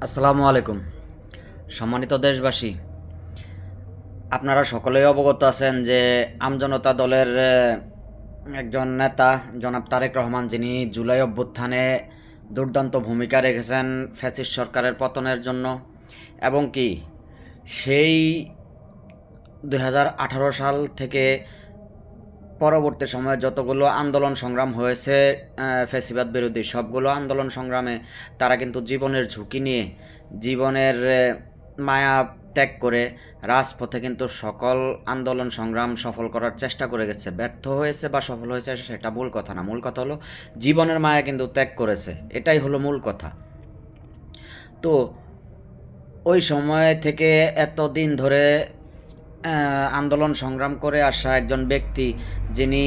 আসসালামু আলাইকুম। সম্মানিত দেশবাসী, আপনারা সকলেই অবগত আছেন যে আমজনতা দলের একজন নেতা জনাব তারেক রহমান, যিনি জুলাই অভ্যুত্থানে দুর্দান্ত ভূমিকা রেখেছেন ফ্যাসিস্ট সরকারের পতনের জন্য, এবং কি সেই 2018 সাল থেকে পরবর্তী সময়ে যতগুলো আন্দোলন সংগ্রাম হয়েছে ফ্যাসিবাদ বিরোধী, সবগুলো আন্দোলন সংগ্রামে তারা কিন্তু জীবনের ঝুঁকি নিয়ে, জীবনের মায়া ত্যাগ করে রাজপথে কিন্তু সকল আন্দোলন সংগ্রাম সফল করার চেষ্টা করে গেছে। ব্যর্থ হয়েছে বা সফল হয়েছে সেটা মূল কথা না, মূল কথা হলো জীবনের মায়া কিন্তু ত্যাগ করেছে, এটাই হলো মূল কথা। তো ওই সময় থেকে এতদিন ধরে আন্দোলন সংগ্রাম করে আসা একজন ব্যক্তি, যিনি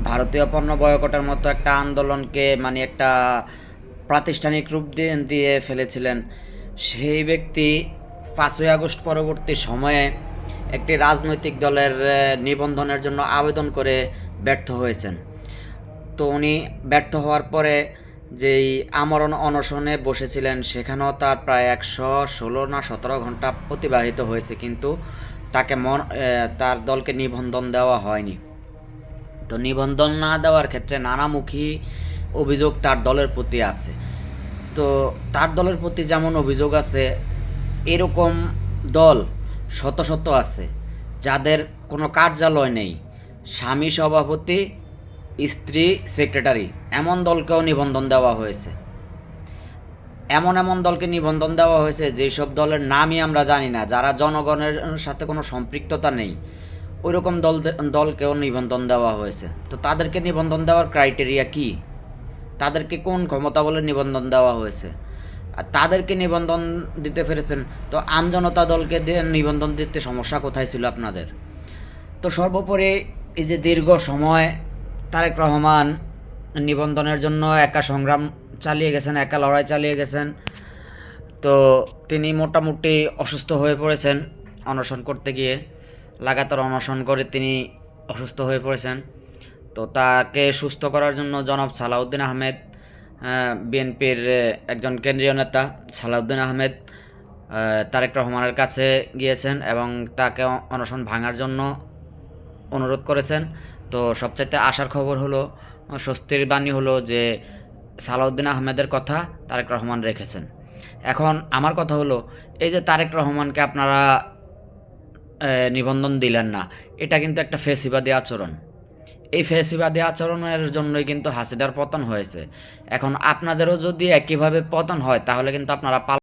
ভারতীয় পণ্য বয়কটের মতো একটা আন্দোলনকে মানে একটা প্রাতিষ্ঠানিক রূপ দিয়ে ফেলেছিলেন, সেই ব্যক্তি 5ই আগস্ট পরবর্তী সময়ে একটি রাজনৈতিক দলের নিবন্ধনের জন্য আবেদন করে ব্যর্থ হয়েছেন। তো উনি ব্যর্থ হওয়ার পরে যেই আমরণ অনশনে বসেছিলেন, সেখানেও তার প্রায় 116 না 17 ঘন্টা অতিবাহিত হয়েছে, কিন্তু তাকে তার দলকে নিবন্ধন দেওয়া হয়নি। তো নিবন্ধন না দেওয়ার ক্ষেত্রে নানামুখী অভিযোগ তার দলের প্রতি আছে। তো তার দলের প্রতি যেমন অভিযোগ আছে, এরকম দল শত শত আছে যাদের কোনো কার্যালয় নেই, স্বামী সভাপতি, স্ত্রী সেক্রেটারি, এমন দলকেও নিবন্ধন দেওয়া হয়েছে। এমন দলকে নিবন্ধন দেওয়া হয়েছে যেসব দলের নামই আমরা জানি না, যারা জনগণের সাথে কোনো সম্পৃক্ততা নেই, ওইরকম দলকেও নিবন্ধন দেওয়া হয়েছে। তো তাদেরকে নিবন্ধন দেওয়ার ক্রাইটেরিয়া কি? তাদেরকে কোন ক্ষমতা বলে নিবন্ধন দেওয়া হয়েছে? আর তাদেরকে নিবন্ধন দিতে পেরেছেন, তো আমজনতা দলকে নিবন্ধন দিতে সমস্যা কোথায় ছিল আপনাদের? তো সর্বোপরি এই যে দীর্ঘ সময় তারেক রহমান নিবন্ধনের জন্য একা সংগ্রাম চালিয়ে গেছেন, একা লড়াই চালিয়ে গেছেন। তো তিনি মোটামুটি অসুস্থ হয়ে পড়েছেন অনশন করতে গিয়ে, লাগাতার অনশন করে তিনি অসুস্থ হয়ে পড়েছেন। তো তাকে সুস্থ করার জন্য জনাব সালাউদ্দিন আহমেদ, বিএনপির একজন কেন্দ্রীয় নেতা সালাউদ্দিন আহমেদ, তারেক রহমানের কাছে গিয়েছেন এবং তাকে অনশন ভাঙার জন্য অনুরোধ করেছেন। তো সবচাইতে আশার খবর হলো, স্বস্তির বাণী হলো যে সালাউদ্দিন আহমেদের কথা তারেক রহমান রেখেছেন। এখন আমার কথা হলো, এই যে তারেক রহমানকে আপনারা নিবন্ধন দিলেন না, এটা কিন্তু একটা ফ্যাসিবাদী আচরণ। এই ফ্যাসিবাদী আচরণের জন্যই কিন্তু হাসিনার পতন হয়েছে। এখন আপনাদেরও যদি একইভাবে পতন হয়, তাহলে কিন্তু আপনারা